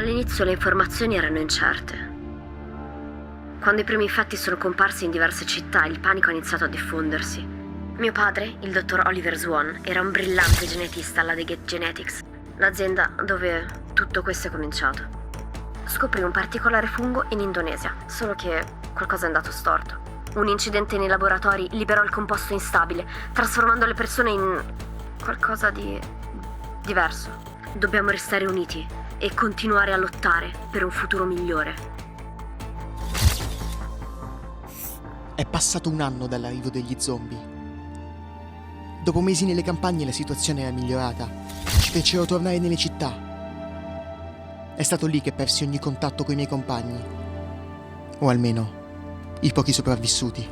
All'inizio le informazioni erano incerte. Quando i primi infetti sono comparsi in diverse città, il panico ha iniziato a diffondersi. Mio padre, il dottor Oliver Swan, era un brillante genetista alla The Gate Genetics, l'azienda dove tutto questo è cominciato. Scoprì un particolare fungo in Indonesia, solo che qualcosa è andato storto. Un incidente nei laboratori liberò il composto instabile, trasformando le persone in qualcosa di diverso. Dobbiamo restare uniti e continuare a lottare per un futuro migliore. È passato un anno dall'arrivo degli zombie. Dopo mesi nelle campagne la situazione era migliorata. Ci fecero tornare nelle città. È stato lì che persi ogni contatto coi miei compagni. O almeno i pochi sopravvissuti.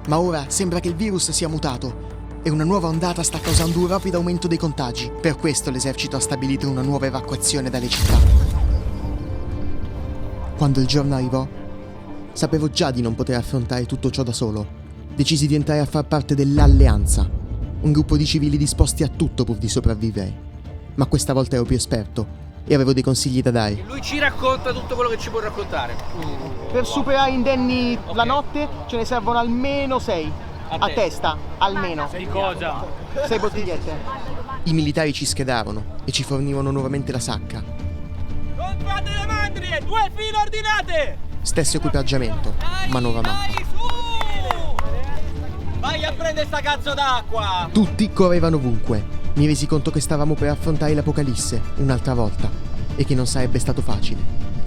Ma ora sembra che il virus sia mutato e una nuova ondata sta causando un rapido aumento dei contagi. Per questo l'esercito ha stabilito una nuova evacuazione dalle città. Quando il giorno arrivò, sapevo già di non poter affrontare tutto ciò da solo. Decisi di entrare a far parte dell'Alleanza, un gruppo di civili disposti a tutto pur di sopravvivere. Ma questa volta ero più esperto e avevo dei consigli da dare. Lui ci racconta tutto quello che ci può raccontare. Per superare indenni la notte ce ne servono almeno 6. A testa, almeno. Di cosa? 6 bottigliette. I militari ci schedarono e ci fornivano nuovamente la sacca. Non fate le mandrie! 2 file ordinate! Stesso equipaggiamento, ma nuova mappa. Su! Vai a prendere sta cazzo d'acqua! Tutti correvano ovunque. Mi resi conto che stavamo per affrontare l'apocalisse un'altra volta e che non sarebbe stato facile.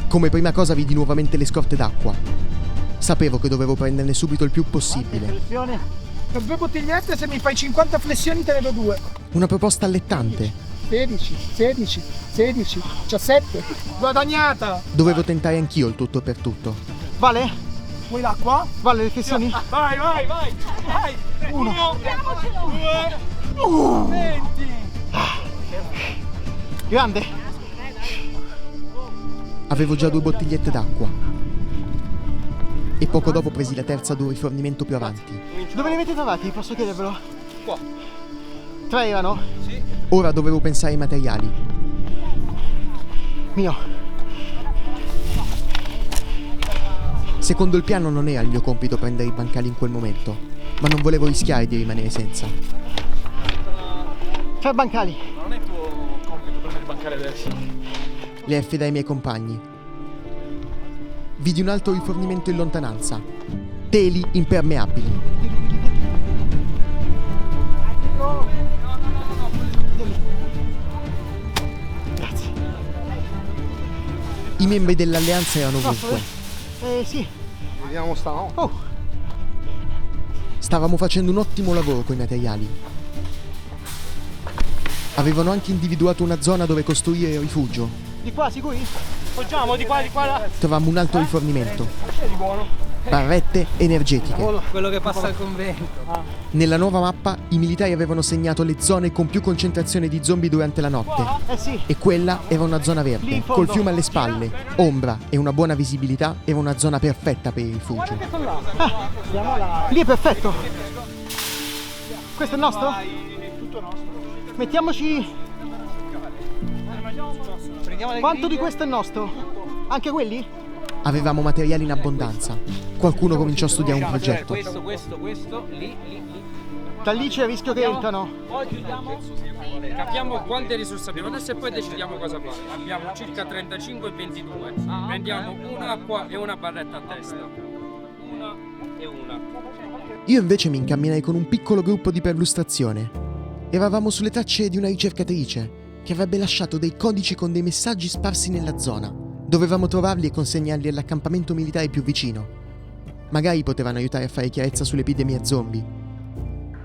Come prima cosa vidi nuovamente le scorte d'acqua. Sapevo che dovevo prenderne subito il più possibile. Per 2 bottigliette se mi fai 50 flessioni te ne do 2. Una proposta allettante. 16, 16, 16, 17. Guadagnata! Dovevo tentare anch'io il tutto per tutto. Vale? Vuoi l'acqua? Vale le flessioni? Vai, vai, vai! Vai! 1, 2, 20! grande. Avevo già 2 bottigliette d'acqua. E poco dopo presi la terza ad un rifornimento più avanti. Dove li avete trovati? Posso chiedervelo? Qua. 3 erano? Sì. Ora dovevo pensare ai materiali. Mio. Secondo il piano non era il mio compito prendere i bancali in quel momento, ma non volevo rischiare di rimanere senza. 3 bancali. Non è tuo compito prendere il bancale adesso. Le affidai ai miei compagni. Vidi un altro rifornimento in lontananza. Teli impermeabili. Grazie. I membri dell'alleanza erano ovunque. Sì. Vediamo stanotte. Oh, Stavamo facendo un ottimo lavoro coi materiali. Avevano anche individuato una zona dove costruire rifugio. di qua sicuri? Poggiamo di qua, là. Trovammo un altro rifornimento. C'è di buono. Barrette energetiche. Quello che passa al convento. Nella nuova mappa i militari avevano segnato le zone con più concentrazione di zombie durante la notte. Sì. E quella era una zona Lì verde, in fondo. col fiume alle spalle, ombra e una buona visibilità, era una zona perfetta per il rifugio. Lì è perfetto. Questo è il nostro? Tutto nostro. Mettiamoci. Quanto di questo è nostro? Anche quelli? Avevamo materiali in abbondanza. Qualcuno cominciò a studiare un progetto. Questo, lì. Da lì c'è il rischio che entrano. Poi chiudiamo, capiamo quante risorse abbiamo adesso e poi decidiamo cosa fare. Abbiamo circa 35 e 22. Prendiamo un'acqua e una barretta a testa. Una e una. Io invece mi incamminai con un piccolo gruppo di perlustrazione. Eravamo sulle tracce di una ricercatrice che avrebbe lasciato dei codici con dei messaggi sparsi nella zona. Dovevamo trovarli e consegnarli all'accampamento militare più vicino. Magari potevano aiutare a fare chiarezza sull'epidemia zombie.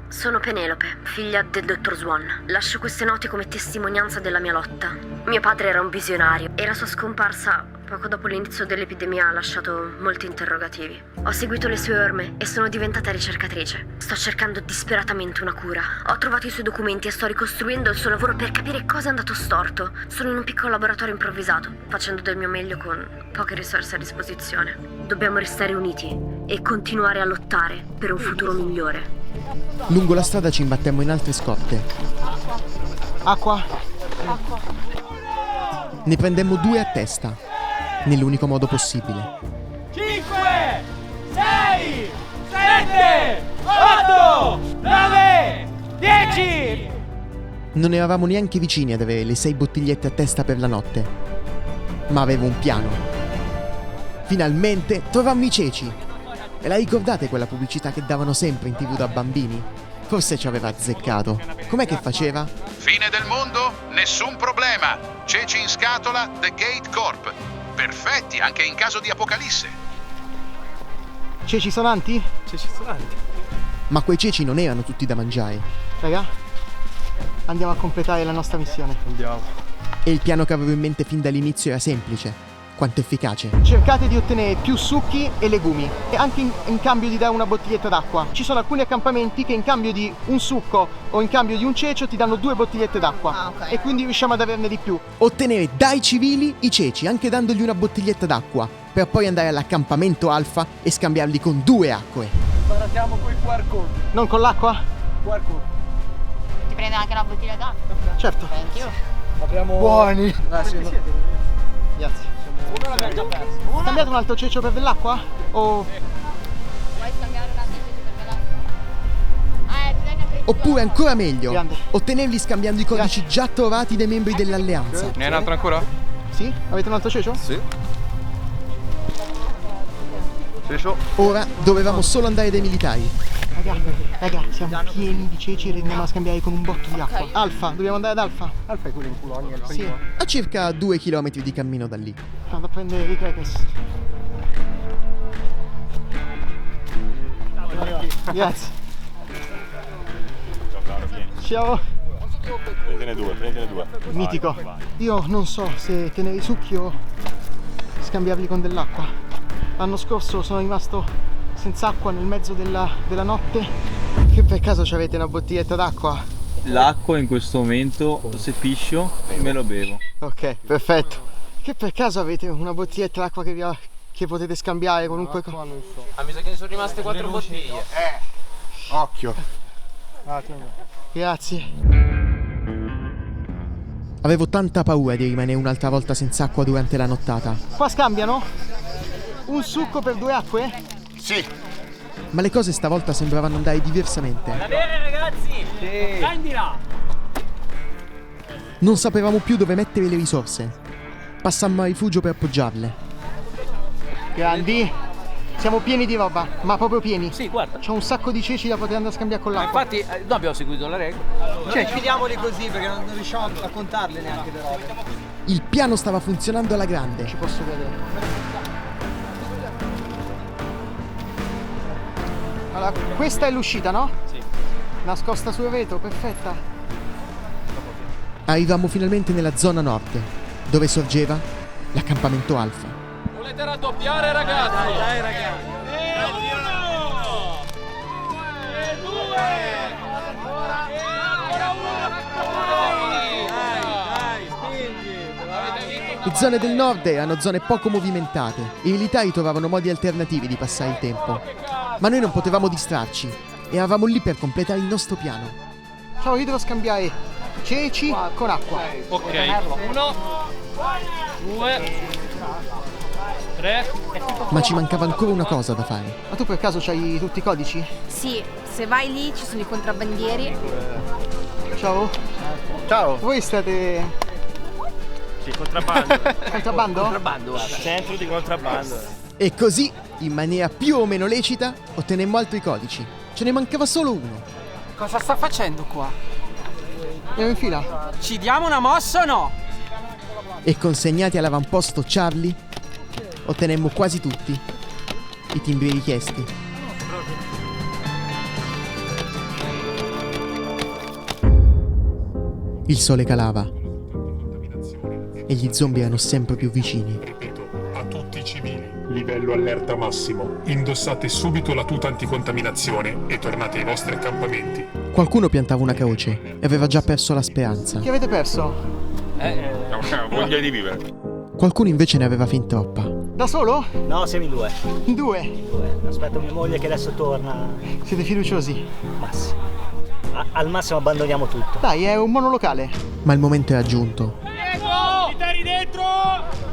Sono Penelope, figlia del dottor Swan. Lascio queste note come testimonianza della mia lotta. Mio padre era un visionario e la sua scomparsa poco dopo l'inizio dell'epidemia ha lasciato molti interrogativi. Ho seguito le sue orme e sono diventata ricercatrice. Sto cercando disperatamente una cura. Ho trovato i suoi documenti e sto ricostruendo il suo lavoro per capire cosa è andato storto. Sono in un piccolo laboratorio improvvisato, facendo del mio meglio con poche risorse a disposizione. Dobbiamo restare uniti e continuare a lottare per un futuro migliore. Lungo la strada ci imbattemmo in altre scorte. Acqua. Ne prendemmo 2 a testa, nell'unico modo possibile. 5, 6, 7, 8, 9, 10! Non eravamo neanche vicini ad avere le 6 bottigliette a testa per la notte, ma avevo un piano. Finalmente trovammo i ceci. E la ricordate quella pubblicità che davano sempre in TV da bambini? Forse ci aveva azzeccato. Com'è che faceva? Fine del mondo? Nessun problema. Ceci in scatola The Gate Corp. Perfetti anche in caso di apocalisse. Ceci sonanti? Ma quei ceci non erano tutti da mangiare. Raga, andiamo a completare la nostra missione. E il piano che avevo in mente fin dall'inizio era semplice, quanto efficace. Cercate di ottenere più succhi e legumi, e anche in cambio di dare una bottiglietta d'acqua. Ci sono alcuni accampamenti che in cambio di un succo o in cambio di un cecio ti danno 2 bottigliette d'acqua. E quindi riusciamo ad averne di più. Ottenere dai civili i ceci, anche dandogli una bottiglietta d'acqua, per poi andare all'accampamento Alfa e scambiarli con 2 acque. Baratiamo col QR code. Non con l'acqua? QR code. Ti prende anche una bottiglia d'acqua? Certo. Thank you. Apriamo... Buoni. Grazie. Uno l'abbiamo già perso. Cambiate un altro cecio per dell'acqua? O... Vuoi scambiare una bottiglia per l'acqua? Bisogna prendere. Oppure ancora meglio, Grande. ottenerli scambiando i codici già trovati dai membri dell'alleanza. Ne hai un altro ancora? Sì? Avete un altro cecio? Sì. Cecio. Ora dovevamo solo andare dai militari. Raga, siamo pieni di ceci e li andiamo a scambiare con un botto di acqua. Alfa, dobbiamo andare ad Alfa? Alfa è quello in Polonia, il primo. A circa 2 chilometri di cammino da lì. Vado a prendere i crackers. Grazie. Ciao. Prendene due. Mitico. Io non so se tenere i succhi o scambiarli con dell'acqua. L'anno scorso sono rimasto senza acqua nel mezzo della notte. Che per caso ci avete una bottiglietta d'acqua? L'acqua in questo momento, se piscio, me lo bevo. Ok, perfetto. Che per caso avete una bottiglietta d'acqua che potete scambiare qualunque cosa? Ah, mi sa che ne sono rimaste 4 bottiglie. Occhio. Grazie. Avevo tanta paura di rimanere un'altra volta senza acqua durante la nottata, Qua scambiano? Un succo per 2 acque? Sì. ma le cose stavolta sembravano andare diversamente. Va bene ragazzi? Sì. Prendila! Non sapevamo più dove mettere le risorse. Passammo a rifugio per appoggiarle. Grandi. Siamo pieni di roba, ma proprio pieni. Sì, guarda. C'ho un sacco di ceci da poter andare a scambiare con l'acqua. Infatti noi abbiamo seguito la regola. Cioè, chiudiamoli così perché non riusciamo a contarle neanche le robe. Il piano stava funzionando alla grande. Ci posso vedere. Allora, questa è l'uscita, no? Sì. Nascosta sul retro, perfetta. Arrivammo finalmente nella zona nord, dove sorgeva l'accampamento Alfa. Volete raddoppiare ragazzi? Dai ragazzi. Le zone del nord erano zone poco movimentate. I militari trovavano modi alternativi di passare il tempo. Ma noi non potevamo distrarci. Eravamo lì per completare il nostro piano. Ciao, io devo scambiare ceci con acqua. Ok, 1, 2, 3. Ma ci mancava ancora una cosa da fare. Ma tu per caso c'hai tutti i codici? Sì, se vai lì ci sono i contrabbandieri. Ciao. Ciao. Voi state... Sì, contrabbando. Contrabbando? Contrabbando, guarda. Centro di contrabbando. E così, in maniera più o meno lecita, ottenemmo altri codici. Ce ne mancava solo uno. Cosa sta facendo qua? Andiamo in fila. Ci diamo una mossa o no? E consegnati all'avamposto Charlie, ottenemmo quasi tutti i timbri richiesti. Il sole calava e gli zombie erano sempre più vicini. A tutti i civili, livello allerta massimo. Indossate subito la tuta anticontaminazione e tornate ai vostri accampamenti. Qualcuno piantava una croce e aveva già perso la speranza. Chi avete perso? Voglia di vivere. Qualcuno invece ne aveva fin troppa. Da solo? No, siamo in 2. In 2? Aspetto mia moglie che adesso torna. Siete fiduciosi? Ma sì. Al massimo abbandoniamo tutto. Dai, è un monolocale. Ma il momento era giunto. Militari Vai dentro!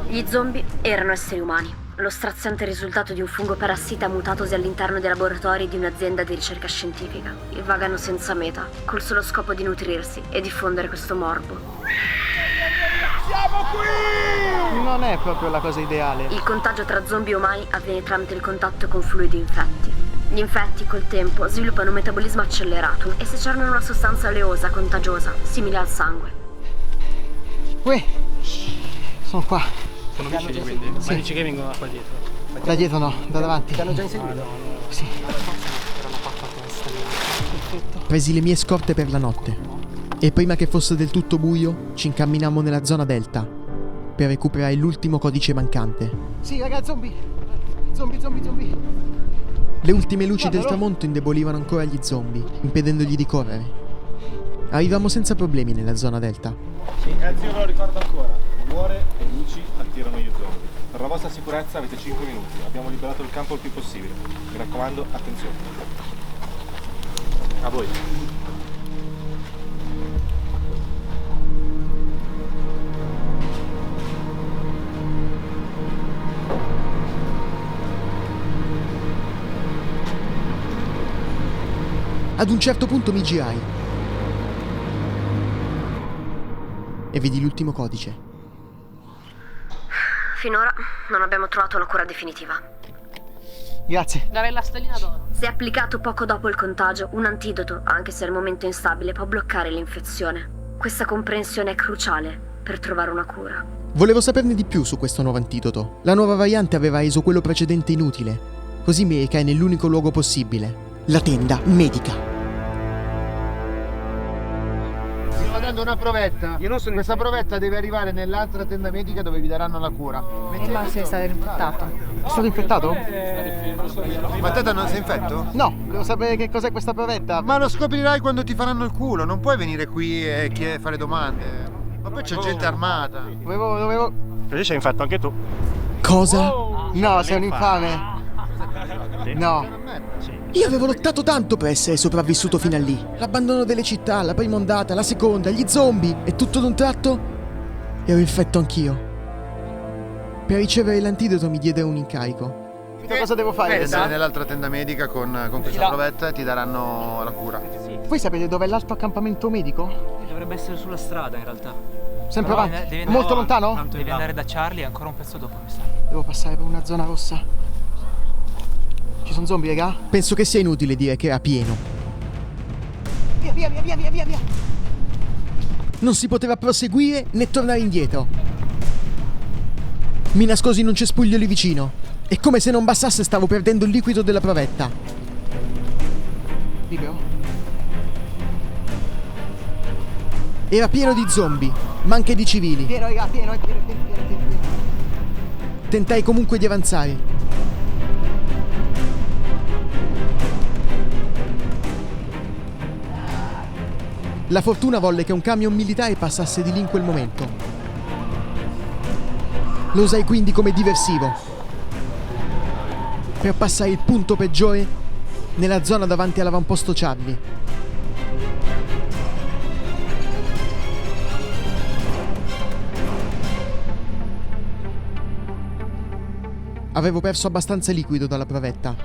Gli zombie erano esseri umani, lo straziante risultato di un fungo parassita mutatosi all'interno dei laboratori di un'azienda di ricerca scientifica. E vagano senza meta, col solo scopo di nutrirsi e diffondere questo morbo. Siamo qui! Non è proprio la cosa ideale. Il contagio tra zombie e umani avviene tramite il contatto con fluidi infetti. Gli infetti col tempo sviluppano un metabolismo accelerato e secernano una sostanza oleosa contagiosa, simile al sangue. Uè, sono qua. Sono vicini quindi. Sì. Ma dici che vengono da qua dietro? Da dietro no, da davanti. Ti hanno già inseguito? Sì. Presi le mie scorte per la notte e prima che fosse del tutto buio ci incamminammo nella zona delta per recuperare l'ultimo codice mancante. Sì, raga, zombie. Zombie. Le ultime luci del tramonto indebolivano ancora gli zombie, impedendogli di correre. Arrivammo senza problemi nella zona delta. Ragazzi, io ve lo ricordo ancora. Rumore e luci attirano gli zombie. Per la vostra sicurezza avete 5 minuti. Abbiamo liberato il campo il più possibile. Mi raccomando, attenzione. A voi. Ad un certo punto mi girai e vidi l'ultimo codice. Finora non abbiamo trovato una cura definitiva. Grazie. Darei la stellina d'oro. Se applicato poco dopo il contagio, un antidoto, anche se al momento instabile, può bloccare l'infezione. Questa comprensione è cruciale per trovare una cura. Volevo saperne di più su questo nuovo antidoto. La nuova variante aveva reso quello precedente inutile. Così mi recai nell'unico luogo possibile. La tenda medica. Stiamo dando una provetta. Questa provetta deve arrivare nell'altra tenda medica dove vi daranno la cura. Ma sei stato infettato. È stato infettato? Ma te non sei infetto? No, devo sapere che cos'è questa provetta. Ma lo scoprirai quando ti faranno il culo, non puoi venire qui e fare domande. Ma poi c'è gente armata. Dovevo... Così sei infetto anche tu. Cosa? No, sei un infame. No. Io avevo lottato tanto per essere sopravvissuto fino a lì. L'abbandono delle città, la prima ondata, la seconda, gli zombie e tutto d'un tratto ero infetto anch'io. Per ricevere l'antidoto mi diedero un incarico. Cosa devo fare? Andare nell'altra tenda medica con questa provetta e ti daranno la cura. Voi sapete dov'è l'altro accampamento medico? Dovrebbe essere sulla strada in realtà. Sempre Però avanti? devi andare Molto avanti. lontano? Devi andare da Charlie ancora un pezzo dopo, mi sa. Devo passare per una zona rossa. Ci sono zombie, raga? Penso che sia inutile dire che era pieno. Via. Non si poteva proseguire né tornare indietro. Mi nascosi in un cespuglio lì vicino e come se non bastasse stavo perdendo il liquido della provetta. Libero? Era pieno di zombie, ma anche di civili. Pieno, raga, pieno. Tentai comunque di avanzare. La fortuna volle che un camion militare passasse di lì in quel momento. Lo usai quindi come diversivo per passare il punto peggiore nella zona davanti all'avamposto Charlie. Avevo perso abbastanza liquido dalla provetta,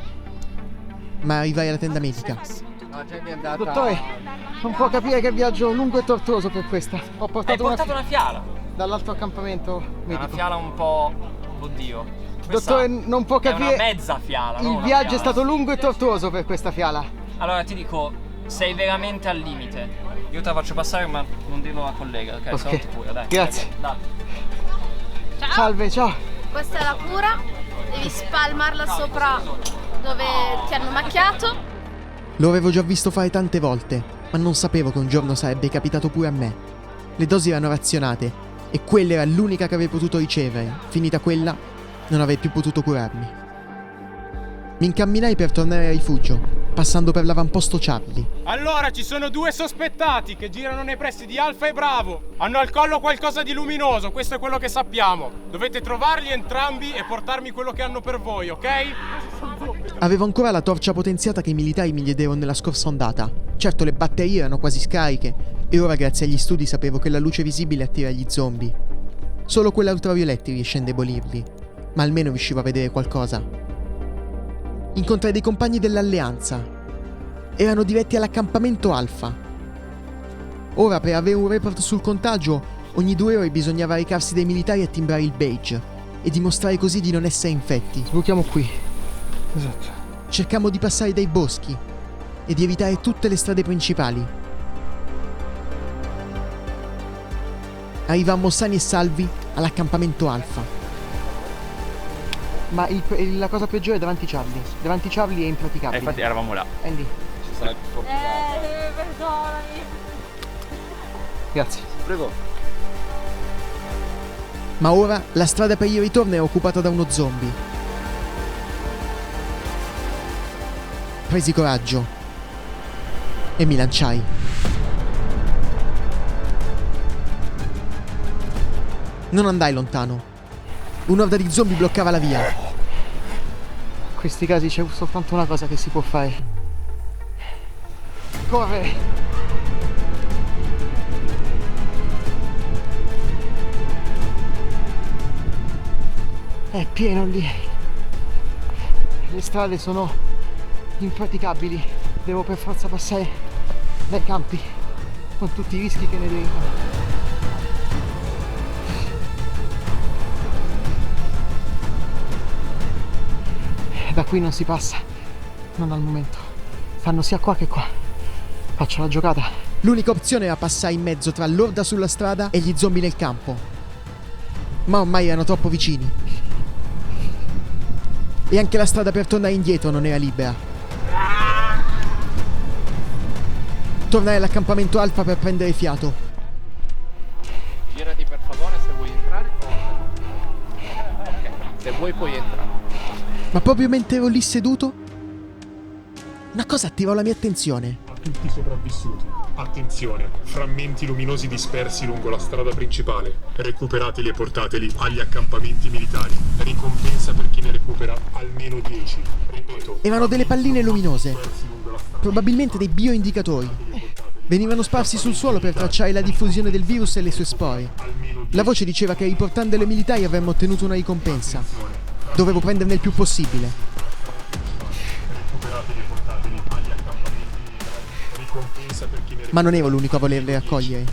ma arrivai alla tenda medica. Dottore, non può capire che viaggio lungo e tortuoso per questa. Ho portato, una fiala. dall'altro accampamento medico. Una fiala un po'... oddio. Dottore, non può capire... È una mezza fiala. non Il una viaggio è fiala. stato lungo e tortuoso per questa fiala. Allora ti dico, sei veramente al limite. Io te la faccio passare ma non dirlo alla collega, ok? Ok. Salti pure, dai. Grazie. Dai. Ciao. Salve, ciao. Questa è la cura. Devi spalmarla sopra dove ti hanno macchiato. Lo avevo già visto fare tante volte, ma non sapevo che un giorno sarebbe capitato pure a me. Le dosi erano razionate e quella era l'unica che avrei potuto ricevere. Finita quella, non avrei più potuto curarmi. Mi incamminai per tornare al rifugio, passando per l'avamposto Charlie. Allora, ci sono 2 sospettati che girano nei pressi di Alfa e Bravo. Hanno al collo qualcosa di luminoso, questo è quello che sappiamo. Dovete trovarli entrambi e portarmi quello che hanno per voi, ok? Avevo ancora la torcia potenziata che i militari mi diedero nella scorsa ondata. Certo, le batterie erano quasi scariche e ora grazie agli studi sapevo che la luce visibile attira gli zombie. Solo quella ultravioletti riesce a indebolirli, ma almeno riuscivo a vedere qualcosa. Incontrai dei compagni dell'Alleanza. Erano diretti all'accampamento Alfa. Ora, per avere un report sul contagio, ogni 2 ore bisognava recarsi dai militari a timbrare il badge e dimostrare così di non essere infetti. Sbuchiamo qui. Esatto. Cercammo di passare dai boschi e di evitare tutte le strade principali. Arrivammo sani e salvi all'accampamento Alfa. Ma la cosa peggiore è davanti Charlie. Davanti Charlie è impraticabile. Infatti eravamo là. Andy. Ci sarà più fortunato. Perdonami. Grazie. Prego. Ma ora la strada per il ritorno è occupata da uno zombie. Presi coraggio e mi lanciai. Non andai lontano. Un'orda di zombie bloccava la via. In questi casi c'è soltanto una cosa che si può fare. Correre. È pieno lì. Le strade sono impraticabili. Devo per forza passare dai campi, con tutti i rischi che ne derivano. Da qui non si passa, non al momento. Fanno sia qua che qua. Faccio la giocata. L'unica opzione era passare in mezzo tra l'orda sulla strada e gli zombie nel campo. Ma ormai erano troppo vicini. E anche la strada per tornare indietro non era libera. Tornai all'accampamento Alfa per prendere fiato. Girati per favore se vuoi entrare. Ok, se vuoi puoi entrare. Ma proprio mentre ero lì seduto, una cosa attirò la mia attenzione. A tutti i sopravvissuti, attenzione, frammenti luminosi dispersi lungo la strada principale. Recuperateli e portateli agli accampamenti militari. Ricompensa per chi ne recupera almeno 10. Ripeto. Erano delle palline luminose, probabilmente dei bioindicatori. Venivano sparsi sul suolo per tracciare la diffusione del virus e le sue spore. La voce diceva che riportandole ai militari avremmo ottenuto una ricompensa. Dovevo prenderne il più possibile. Ma non ero l'unico a volerle raccogliere.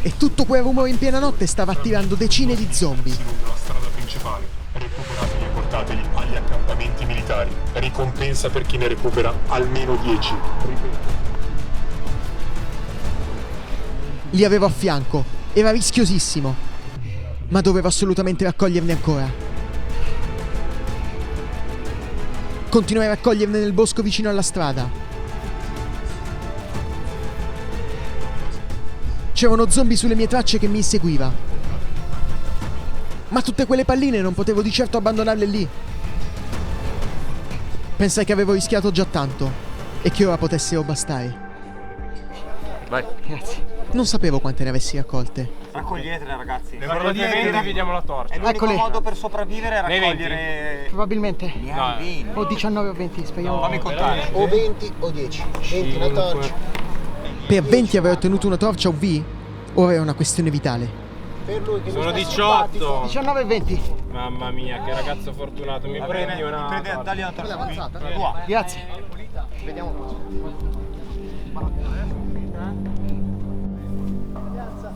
E tutto quel rumore in piena notte stava attirando decine di zombie. La strada principale. Recuperateli e portateli agli accampamenti militari. Ricompensa per chi ne recupera almeno 10. Ripeto. Li avevo a fianco. Era rischiosissimo. Ma dovevo assolutamente raccoglierne ancora. Continuai a raccoglierne nel bosco vicino alla strada. C'era uno zombie sulle mie tracce che mi inseguiva. Ma tutte quelle palline non potevo di certo abbandonarle lì. Pensai che avevo rischiato già tanto e che ora potessero bastare. Vai. Grazie. Non sapevo quante ne avessi raccolte. Raccoglietele ragazzi. Guarda di 20 vi diamo la torcia. È l'unico Eccole. modo per sopravvivere è Nei raccogliere... Probabilmente. No. O 19 o 20, speriamo. Fammi contare. O 20 o 10. 20 una torcia. Per 20 aver ottenuto una torcia UV, ora è una questione vitale. Per lui che Sono 18. 19 e 20. Mamma mia, che ragazzo fortunato. Mi prendi una... Dagli una torcia qui. Grazie. Vediamo cosa.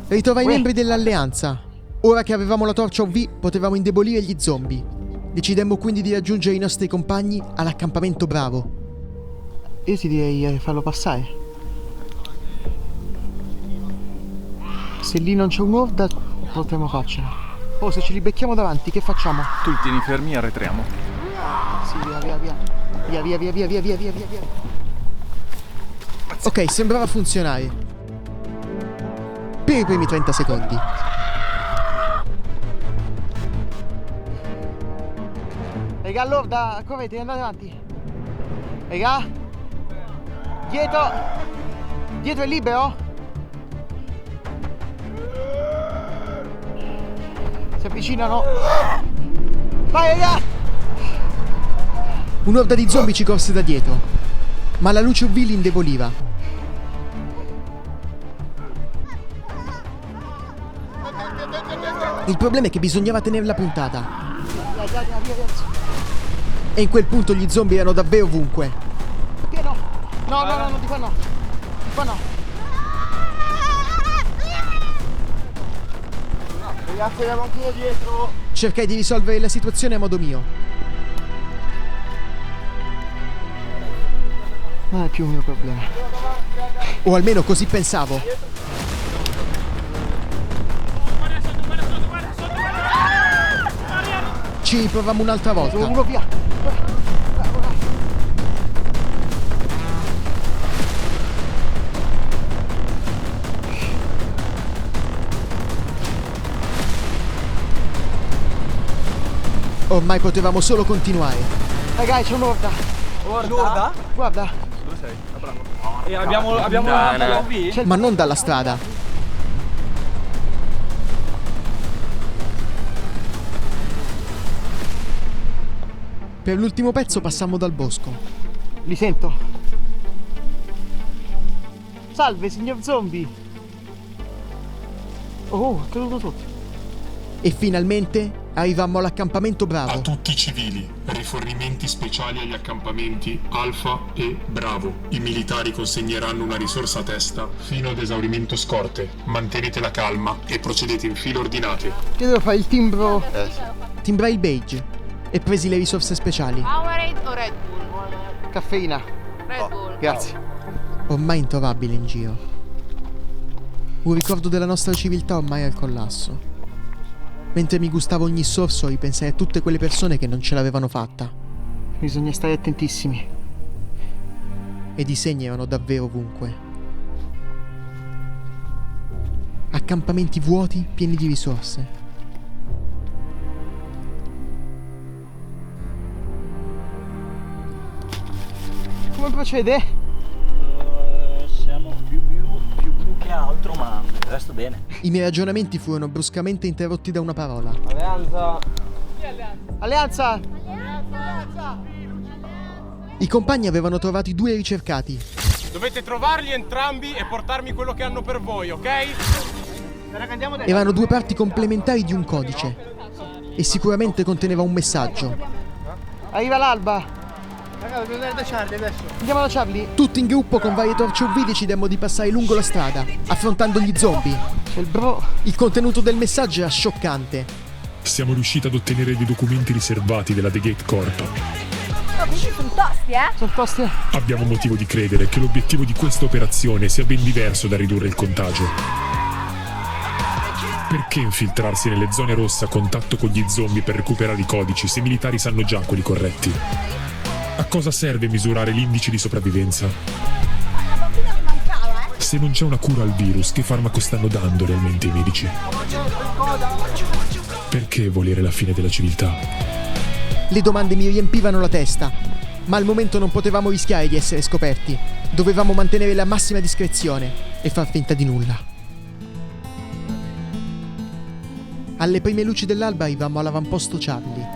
Ritrovai i membri dell'Alleanza. Ora che avevamo la torcia UV, potevamo indebolire gli zombie. Decidemmo quindi di raggiungere i nostri compagni all'accampamento Bravo. Io ti direi farlo passare. Se lì non c'è un'orda, potremmo farcela. Oh, se ce li becchiamo davanti, che facciamo? Tu li tieni fermi e arretriamo. Sì, via, via, via. Via, via, via, via, via, via, via, via. Ok, sembrava funzionare. Per i primi 30 secondi. Raga, allora, correte, andate avanti. Raga. Dietro. Dietro è libero? Si avvicinano. Vai, raga. Un'orda di zombie ci corse da dietro, ma la luce UV li indeboliva. Il problema è che bisognava tenerla puntata. E in quel punto gli zombie erano davvero ovunque. Perché no? No, di qua no. Di qua no. Ragazzi, abbiamo anch'io dietro. Cercai di risolvere la situazione a modo mio. Non è più un mio problema. O almeno così pensavo. Ci riprovammo un'altra volta. Uno via. Ormai potevamo solo continuare. Ragazzi, c'è un'orda. L'orda? Guarda. Dove sei? A Branco. E abbiamo la POV? Ma non dalla strada. Per l'ultimo pezzo passammo dal bosco. Li sento. Salve, signor zombie. Oh, è caduto sotto. E finalmente arrivammo all'accampamento A Bravo. tutti i civili, rifornimenti speciali agli accampamenti Alfa e Bravo. I militari consegneranno una risorsa a testa fino ad esaurimento scorte. Mantenete la calma e procedete in file ordinate. Che devo fare il timbro? Timbrai il badge e presi le risorse speciali. Powerade o Red Bull? Caffeina. Red Bull. Grazie. Ormai introvabile in giro. Un ricordo della nostra civiltà ormai al collasso. Mentre mi gustavo ogni sorso, ripensai a tutte quelle persone che non ce l'avevano fatta. Bisogna stare attentissimi. Ed i segni erano davvero ovunque. Accampamenti vuoti, pieni di risorse. Come procede? Siamo più blu che altro, ma il resto bene. I miei ragionamenti furono bruscamente interrotti da una parola. Alleanza. Alleanza! I compagni avevano trovato i due ricercati. Dovete trovarli entrambi e portarmi quello che hanno per voi, ok? Erano due parti complementari di un codice. E sicuramente conteneva un messaggio. Arriva l'alba. Ragazzi, dobbiamo andare da Charlie adesso. Andiamo da Charlie. Tutti in gruppo con varie torce UV decidemmo di passare lungo la strada, affrontando gli zombie. C'è il bro. Il contenuto del messaggio era scioccante. Siamo riusciti ad ottenere dei documenti riservati della The Gate Corp. No, questi sono tosti, Sono tosti. Abbiamo motivo di credere che l'obiettivo di questa operazione sia ben diverso da ridurre il contagio. Perché infiltrarsi nelle zone rosse a contatto con gli zombie per recuperare i codici se i militari sanno già quelli corretti? A cosa serve misurare l'indice di sopravvivenza? La bambina mi mancava, Se non c'è una cura al virus, che farmaco stanno dando realmente i medici? Perché volere la fine della civiltà? Le domande mi riempivano la testa, ma al momento non potevamo rischiare di essere scoperti. Dovevamo mantenere la massima discrezione e far finta di nulla. Alle prime luci dell'alba arrivammo all'avamposto Charlie.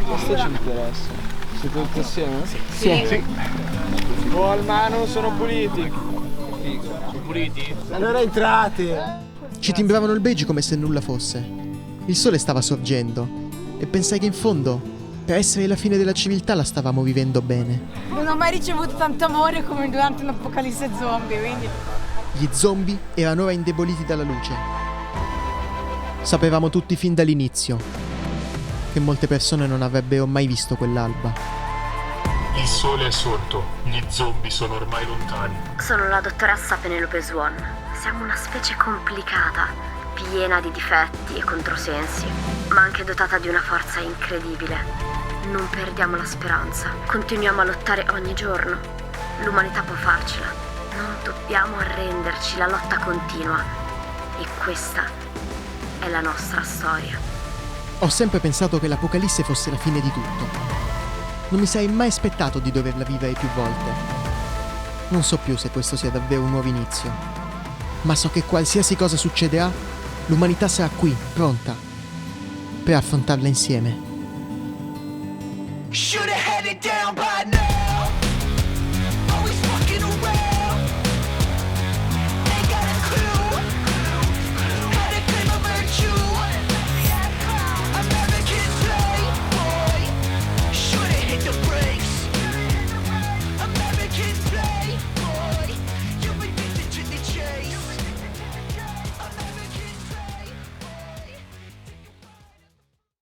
Questo ci interessa. Siete tutti assieme? Sì. Oh, Almano, sono puliti. Sono puliti? Allora entrate. Ci timbravano il badge come se nulla fosse. Il sole stava sorgendo e pensai che in fondo, per essere la fine della civiltà, la stavamo vivendo bene. Non ho mai ricevuto tanto amore come durante un'apocalisse zombie, quindi... Gli zombie erano ora indeboliti dalla luce. Sapevamo tutti fin dall'inizio che molte persone non avrebbero mai visto quell'alba. Il sole è sorto, gli zombie sono ormai lontani. Sono la dottoressa Penelope Swan. Siamo una specie complicata, piena di difetti e controsensi, ma anche dotata di una forza incredibile. Non perdiamo la speranza, continuiamo a lottare ogni giorno. L'umanità può farcela, non dobbiamo arrenderci, la lotta continua. E questa è la nostra storia. Ho sempre pensato che l'apocalisse fosse la fine di tutto. Non mi sarei mai aspettato di doverla vivere più volte. Non so più se questo sia davvero un nuovo inizio, ma so che qualsiasi cosa succederà, l'umanità sarà qui, pronta, per affrontarla insieme. Should've had it down by now.